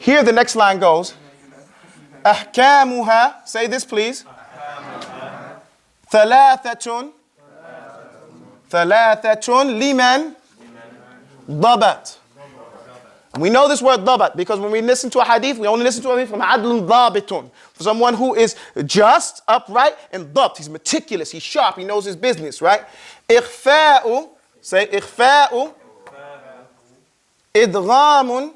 Here the next line goes. أحكامها. Say this please. ثلاثة لمن ضبط. We know this word ضبط because when we listen to a hadith, we only listen to a hadith from عدل ضابط, for someone who is just, upright, and ضبط. He's meticulous, he's sharp, he knows his business, right? إخفاء. Say إخفاء. إدغام.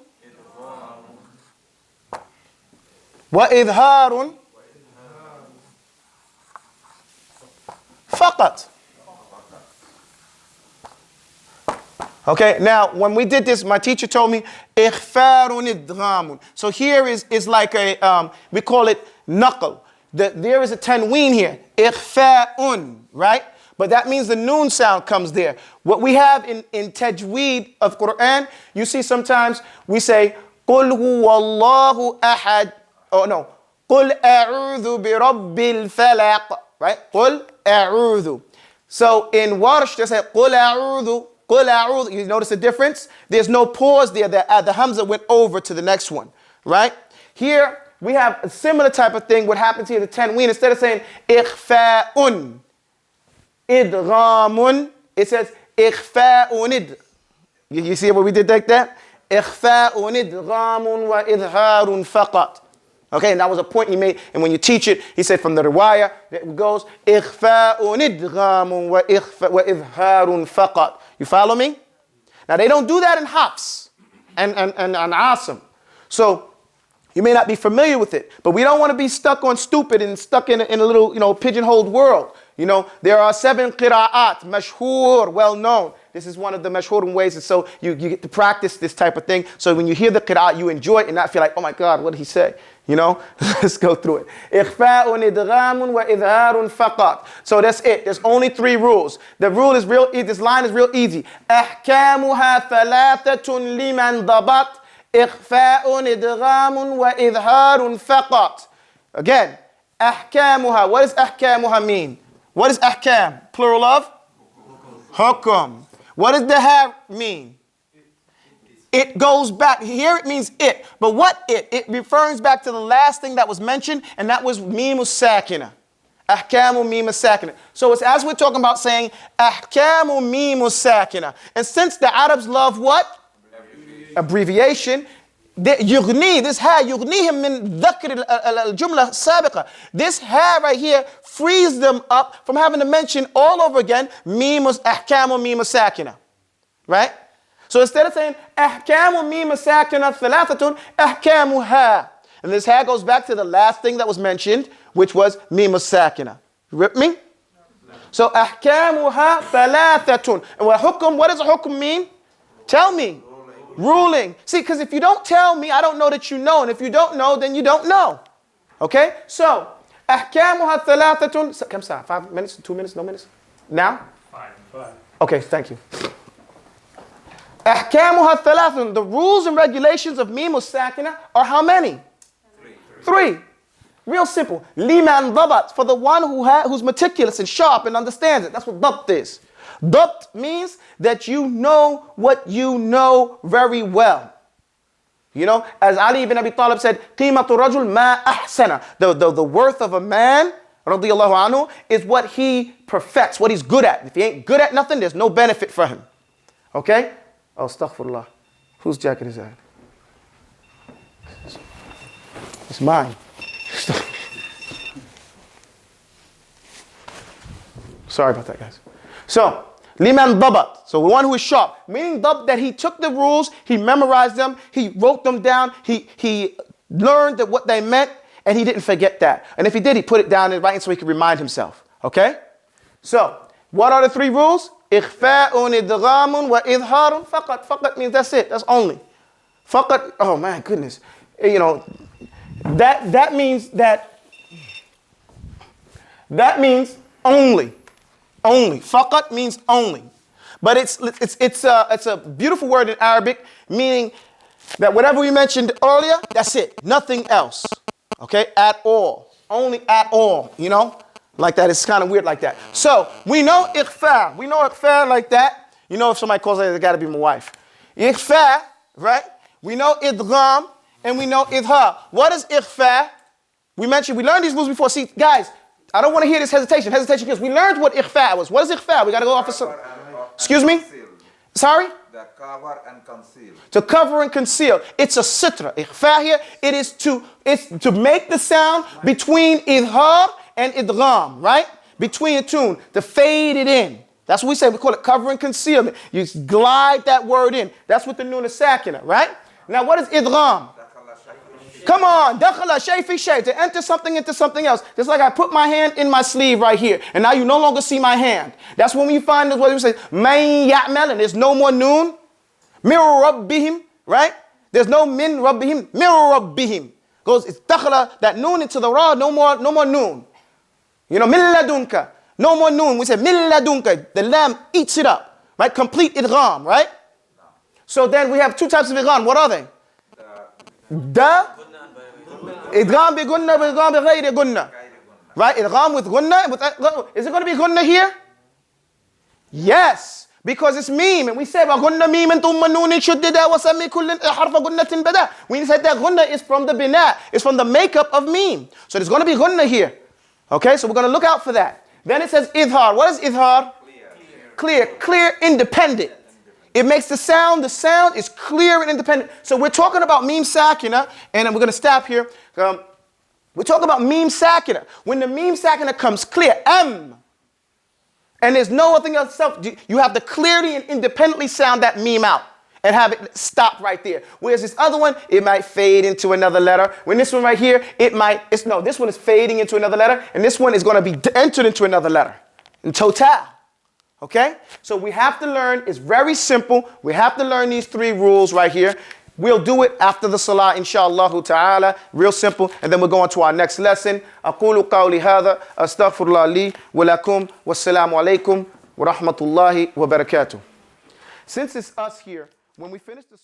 وإظهار. فقط. Okay, now when we did this, my teacher told me إخفاء إدغام. So here is like a we call it knuckle. There is a tanween here. إخفاء, right? But that means the noon sound comes there. What we have in tajweed of Quran, you see sometimes we say قل هو الله أحد. Oh no, قل أعوذ برب الفلق. Right? قل أعوذ. So in Warsh they say قل أعوذ. قل أعوذ. You notice the difference? There's no pause there. The Hamza went over to the next one. Right? Here we have a similar type of thing. What happens here, the tanween, instead of saying إخفاء إدغام, it says إخفاء. You see what we did like that? إخفاء إدغام وإظهار فقط. Okay, and that was a point he made. And when you teach it, he said from the riwayah, it goes إخفاء إدغام وإظهار فقط. You follow me? Now they don't do that in Hafs and Asim. So you may not be familiar with it, but we don't want to be stuck on stupid and stuck in a little, pigeonholed world. There are 7 qira'at, mashhur, well known. This is one of the mashhur ways, and so you get to practice this type of thing. So when you hear the qira'at, you enjoy it and not feel like, oh my God, what did he say? Let's go through it. إخفاء إدغام وإظهار فقط. So that's it. There's only 3 rules. The rule is real easy. This line is real easy. أحكامها ثلاثة لمن ضبط. إخفاء إدغام وإظهار فقط. Again, أحكامها. What does أحكامها mean? What is ahkam? Plural of? Hukum. What does the ha mean? It goes back. Here it means it. But what it? It refers back to the last thing that was mentioned, and that was mimus sakina. Ahkamu mimus sakina. So it's as we're talking about saying ahkamu mimus sakina. And since the Arabs love what? Abbreviation. يغني, this ha يغنيهم من ذكر الجملة السابقة. This ha right here frees them up from having to mention all over again mimus ahkamu mimus sakina. Right? So instead of saying ahkamu mimus sakina thalathatun, ahkamu ha. And this ha goes back to the last thing that was mentioned, which was mimus sakina. You with me? So ahkamu ha thalathatun. And what does a hukum mean? Tell me. Ruling. See, because if you don't tell me, I don't know that you know. And if you don't know, then you don't know. Okay? So, أحكامها ثلاثة. Come on, 5 minutes, 2 minutes, no minutes? Now? 5. Okay, thank you. أحكامها ثلاثة. The rules and regulations of mimus sakina are how many? 3. Real simple. Liman dabat. For the one who's meticulous and sharp and understands it. That's what dabt is. Dabt means that you know what you know very well. As Ali ibn Abi Talib said, قِيمَةُ الرَّجُلْ مَا أَحْسَنَ. The worth of a man, radiyallahu anhu, is what he perfects, what he's good at. If he ain't good at nothing, there's no benefit for him. Okay? Oh, astaghfirullah. Whose jacket is that? It's mine. Sorry about that, guys. So, liman dabat. So the one who is sharp. Meaning that he took the rules, he memorized them, he wrote them down, he learned what they meant, and he didn't forget that. And if he did, he put it down in writing so he could remind himself. Okay? So, what are the 3 rules? Ikhfa'un idghamun wa idharun faqat. Faqat means that's it. That's only. Faqat, oh my goodness. That means only. Only. Faqat means only. But it's a beautiful word in Arabic, meaning that whatever we mentioned earlier, that's it. Nothing else. Okay? At all. Only at all. Like that. It's kind of weird like that. So, we know ikhfa. We know ikhfa like that. If somebody calls it, it's got to be my wife. Ikhfa, right? We know idgham. and we know idhar. What is ikhfa? We learned these rules before. See, guys, I don't want to hear this hesitation because we learned what ikhfa was. What is ikhfa? We got to go off of some. Excuse me? Sorry? The cover and conceal. To cover and conceal. It's a sitra. Ikhfa here, it's to make the sound between idhar and idgham, right? Between a tune, to fade it in. That's what we say. We call it cover and concealment. You glide that word in. That's what the nun is sakina, right? Now, what is idgham? Come on, dakhala shay fi shay, to enter something into something else. Just like I put my hand in my sleeve right here, and now you no longer see my hand. That's when we find this, what we say, man ya'mal, and there's no more noon. Mir rabbihim, right? There's no min rabbihim, mir rabbihim. Goes, it's dakhala, that noon into the ra, no more noon. You know, min ladunka, no more noon. We say min ladunka, the lamb eats it up, right? Complete idgham, right? So then we have two types of idgham. What are they? Idgham bi gunna, idgham bi ghayri gunna. Right? Idgham with gunna. Is it going to be gunna here? Yes. Because it's meme. And we said, gunna meme and thumma noon shuddida wa sami kullin harfa gunnatin bada. We said that gunna is from the bina. It's from the makeup of meme. So there's going to be gunna here. Okay? So we're going to look out for that. Then it says idhar. What is idhar? Clear, independent. It makes the sound is clear and independent. So we're talking about meme sakina, and we're going to stop here. We're talking about meme sakina. When the meme sakina comes clear, and there's no other thing else, you have to clearly and independently sound that meme out and have it stop right there. Whereas this other one, it might fade into another letter. When this one right here, this one is fading into another letter, and this one is going to be entered into another letter in total. Okay? So we have to learn, it's very simple. We have to learn these three rules right here. We'll do it after the salah, inshallah ta'ala. Real simple. And then we'll go on to our next lesson. أقول قولي هذا أستغفر الله لي ولكم والسلام عليكم ورحمة الله وبركاته. Since it's us here, when we finish the